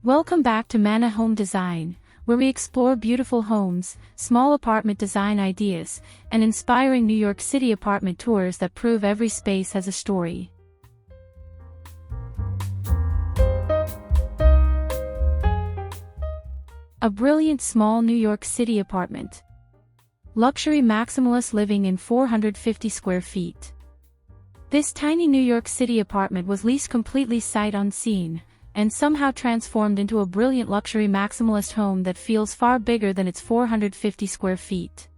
Welcome back to Manna Home Design, where we explore beautiful homes, small apartment design ideas, and inspiring New York City apartment tours that prove every space has a story. A brilliant small New York City apartment. Luxury maximalist living in 450 square feet. This tiny New York City apartment was leased completely sight unseen, and somehow transformed into a brilliant luxury maximalist home that feels far bigger than its 450 square feet.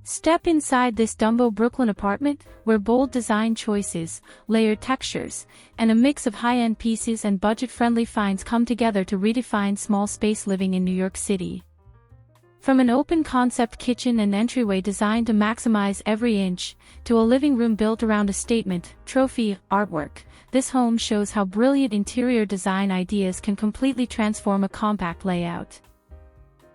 Step inside this Dumbo Brooklyn apartment, where bold design choices, layered textures, and a mix of high-end pieces and budget-friendly finds come together to redefine small space living in New York City. From an open-concept kitchen and entryway designed to maximize every inch, to a living room built around a statement, trophy, artwork, this home shows how brilliant interior design ideas can completely transform a compact layout.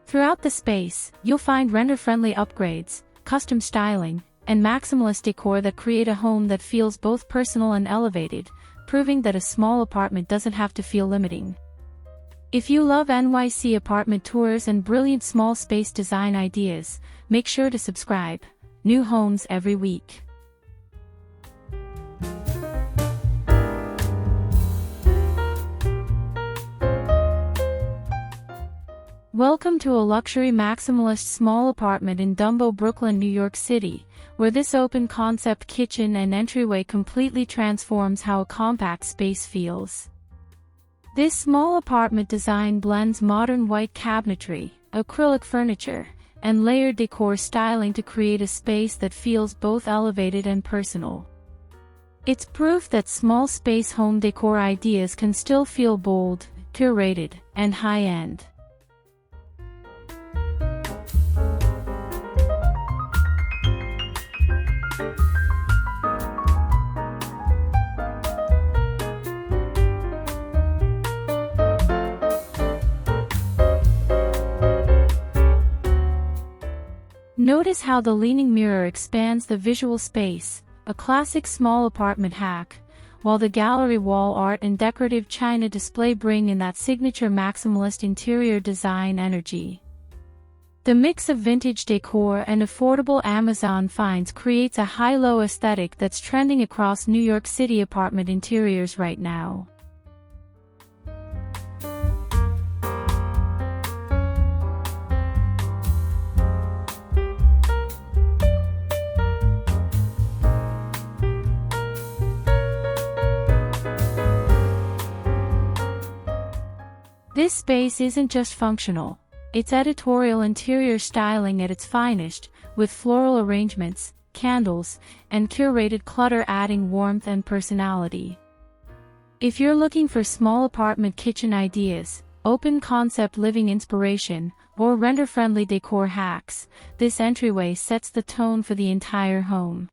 Throughout the space, you'll find renter-friendly upgrades, custom styling, and maximalist decor that create a home that feels both personal and elevated, proving that a small apartment doesn't have to feel limiting. If you love NYC apartment tours and brilliant small space design ideas, make sure to subscribe. New homes every week. Welcome to a luxury maximalist small apartment in Dumbo, Brooklyn, New York City, where this open-concept kitchen and entryway completely transforms how a compact space feels. This small apartment design blends modern white cabinetry, acrylic furniture, and layered decor styling to create a space that feels both elevated and personal. It's proof that small space home decor ideas can still feel bold, curated, and high-end. Notice how the leaning mirror expands the visual space, a classic small apartment hack, while the gallery wall art and decorative china display bring in that signature maximalist interior design energy. The mix of vintage decor and affordable Amazon finds creates a high-low aesthetic that's trending across New York City apartment interiors right now. This space isn't just functional, it's editorial interior styling at its finest, with floral arrangements, candles, and curated clutter adding warmth and personality. If you're looking for small apartment kitchen ideas, open-concept living inspiration, or renter-friendly decor hacks, this entryway sets the tone for the entire home.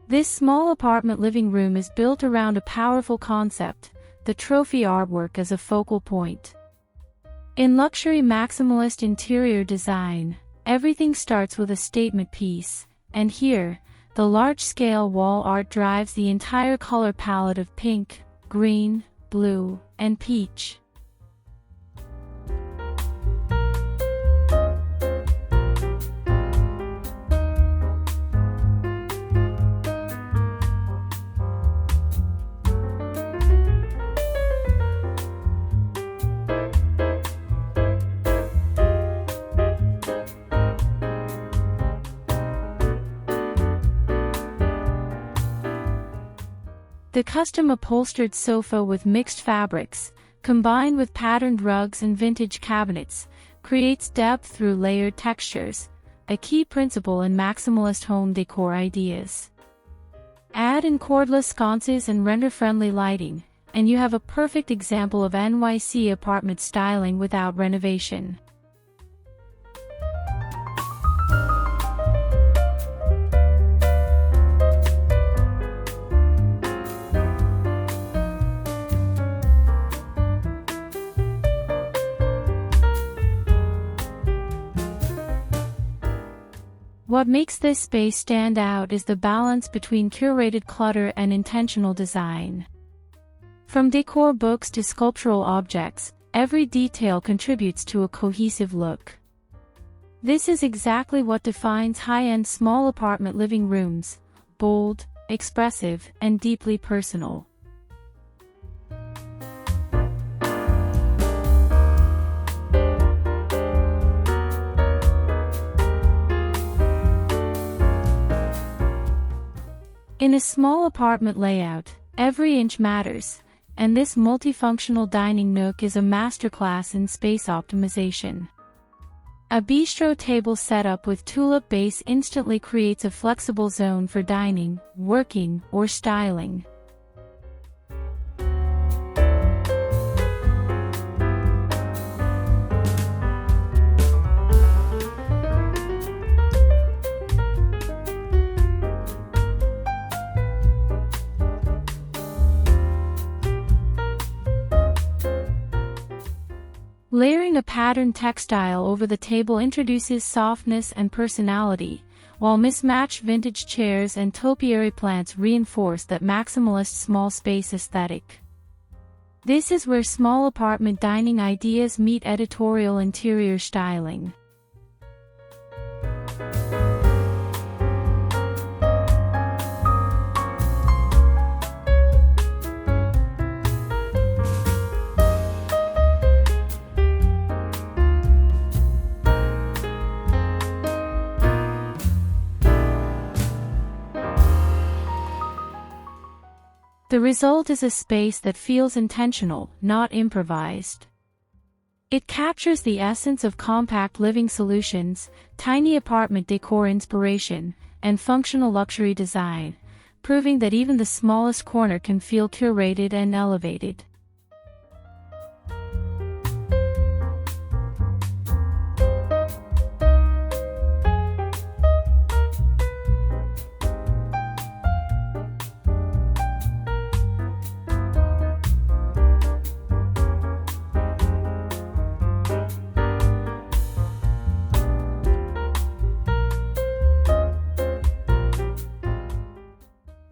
This small apartment living room is built around a powerful concept, the trophy artwork as a focal point. In luxury maximalist interior design, everything starts with a statement piece, and here, the large-scale wall art drives the entire color palette of pink, green, blue, and peach. The custom upholstered sofa with mixed fabrics, combined with patterned rugs and vintage cabinets, creates depth through layered textures, a key principle in maximalist home decor ideas. Add in cordless sconces and renter-friendly lighting, and you have a perfect example of NYC apartment styling without renovation. What makes this space stand out is the balance between curated clutter and intentional design. From decor books to sculptural objects, every detail contributes to a cohesive look. This is exactly what defines high-end small apartment living rooms: bold, expressive, and deeply personal. In a small apartment layout, every inch matters, and this multifunctional dining nook is a masterclass in space optimization. A bistro table setup with tulip base instantly creates a flexible zone for dining, working, or styling. Layering a patterned textile over the table introduces softness and personality, while mismatched vintage chairs and topiary plants reinforce that maximalist small space aesthetic. This is where small apartment dining ideas meet editorial interior styling. The result is a space that feels intentional, not improvised. It captures the essence of compact living solutions, tiny apartment decor inspiration, and functional luxury design, proving that even the smallest corner can feel curated and elevated.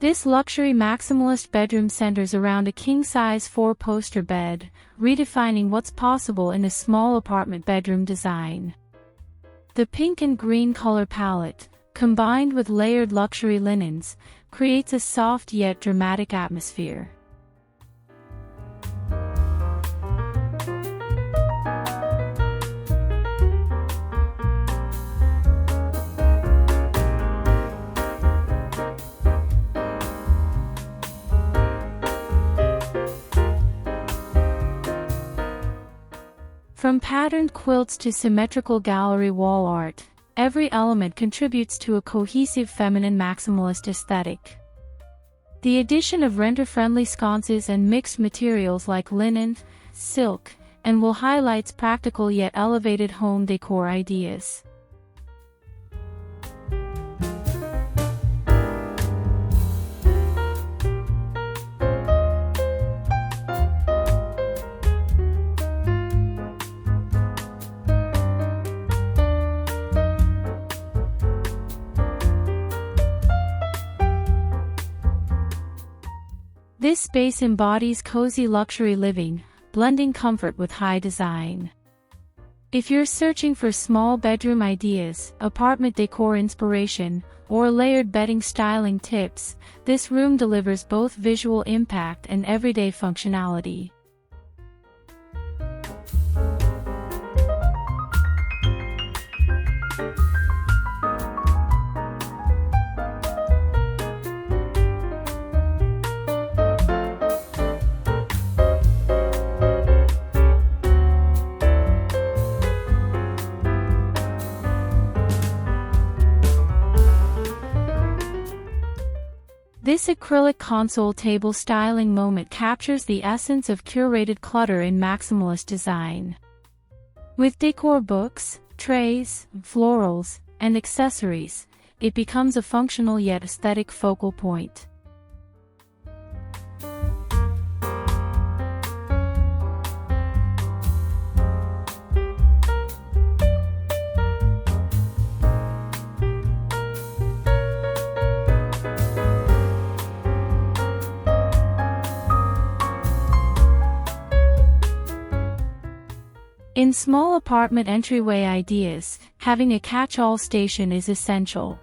This luxury maximalist bedroom centers around a king-size 4-poster bed, redefining what's possible in a small apartment bedroom design. The pink and green color palette, combined with layered luxury linens, creates a soft yet dramatic atmosphere. From patterned quilts to symmetrical gallery wall art, every element contributes to a cohesive feminine maximalist aesthetic. The addition of renter-friendly sconces and mixed materials like linen, silk, and wool highlights practical yet elevated home decor ideas. This space embodies cozy luxury living, blending comfort with high design. If you're searching for small bedroom ideas, apartment decor inspiration, or layered bedding styling tips, this room delivers both visual impact and everyday functionality. This acrylic console table styling moment captures the essence of curated clutter in maximalist design. With decor books, trays, florals, and accessories, it becomes a functional yet aesthetic focal point. In small apartment entryway ideas, having a catch-all station is essential.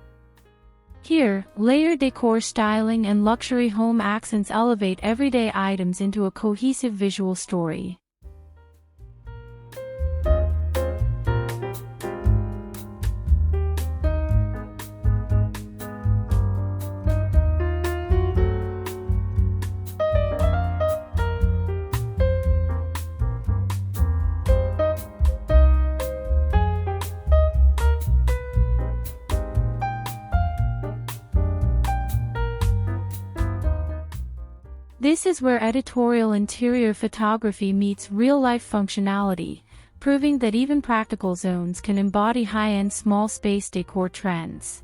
Here, layered decor styling and luxury home accents elevate everyday items into a cohesive visual story. This is where editorial interior photography meets real-life functionality, proving that even practical zones can embody high-end small space decor trends.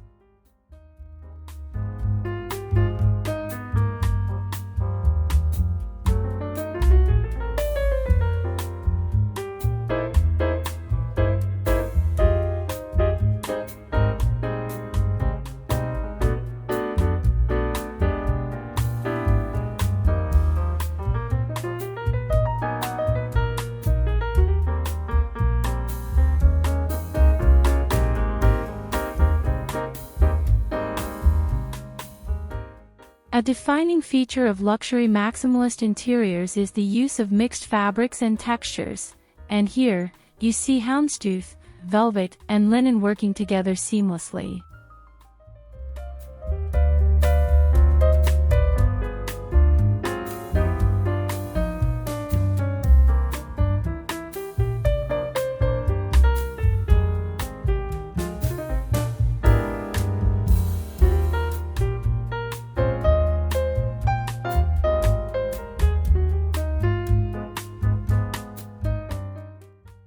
A defining feature of luxury maximalist interiors is the use of mixed fabrics and textures, and here, you see houndstooth, velvet, and linen working together seamlessly.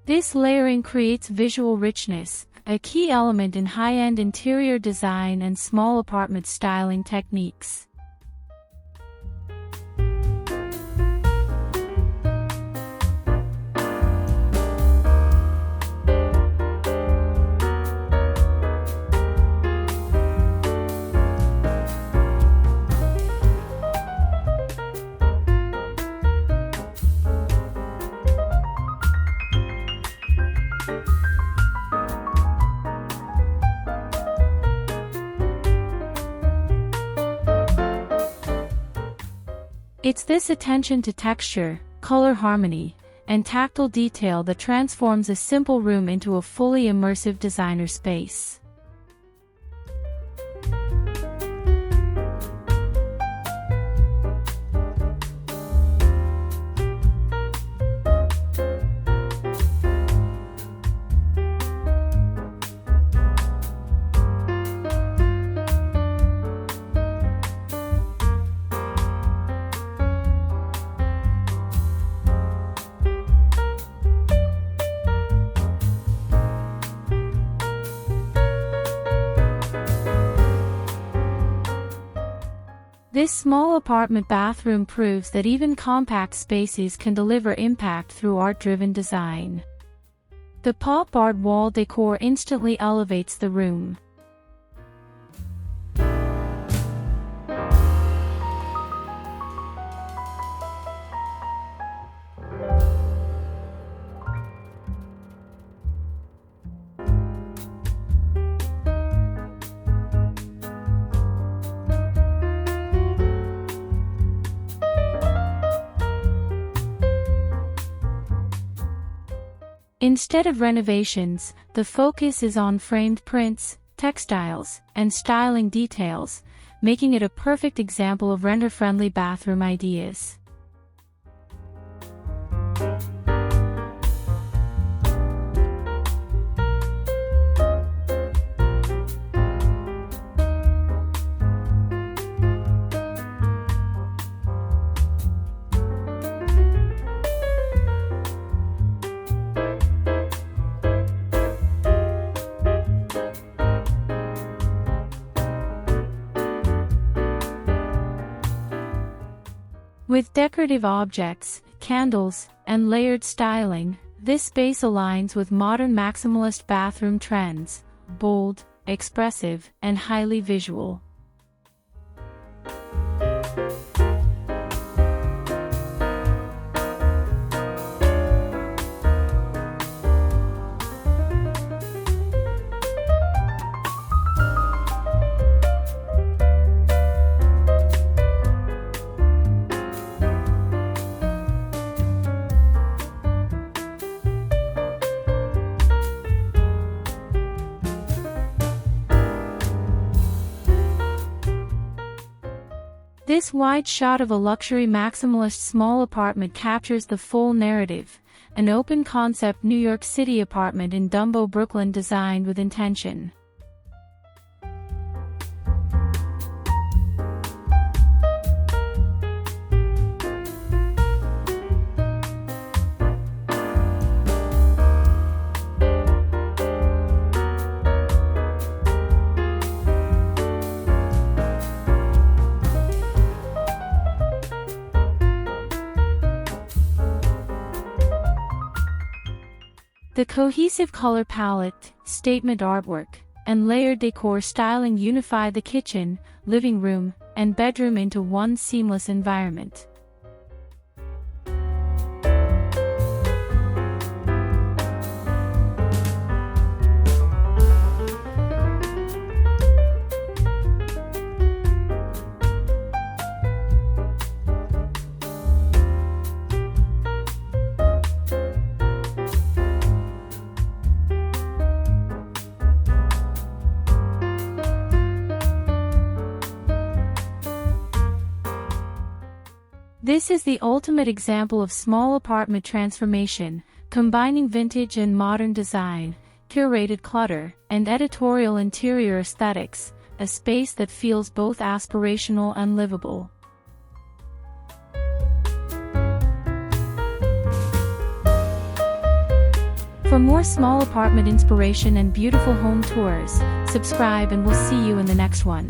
This layering creates visual richness, a key element in high-end interior design and small apartment styling techniques. It's this attention to texture, color harmony, and tactile detail that transforms a simple room into a fully immersive designer space. This small apartment bathroom proves that even compact spaces can deliver impact through art-driven design. The pop art wall decor instantly elevates the room. Instead of renovations, the focus is on framed prints, textiles, and styling details, making it a perfect example of renter-friendly bathroom ideas. With decorative objects, candles, and layered styling, this space aligns with modern maximalist bathroom trends: bold, expressive, and highly visual. This wide shot of a luxury maximalist small apartment captures the full narrative, an open-concept New York City apartment in Dumbo, Brooklyn designed with intention. The cohesive color palette, statement artwork, and layered decor styling unify the kitchen, living room, and bedroom into one seamless environment. This is the ultimate example of small apartment transformation, combining vintage and modern design, curated clutter, and editorial interior aesthetics, a space that feels both aspirational and livable. For more small apartment inspiration and beautiful home tours, subscribe and we'll see you in the next one.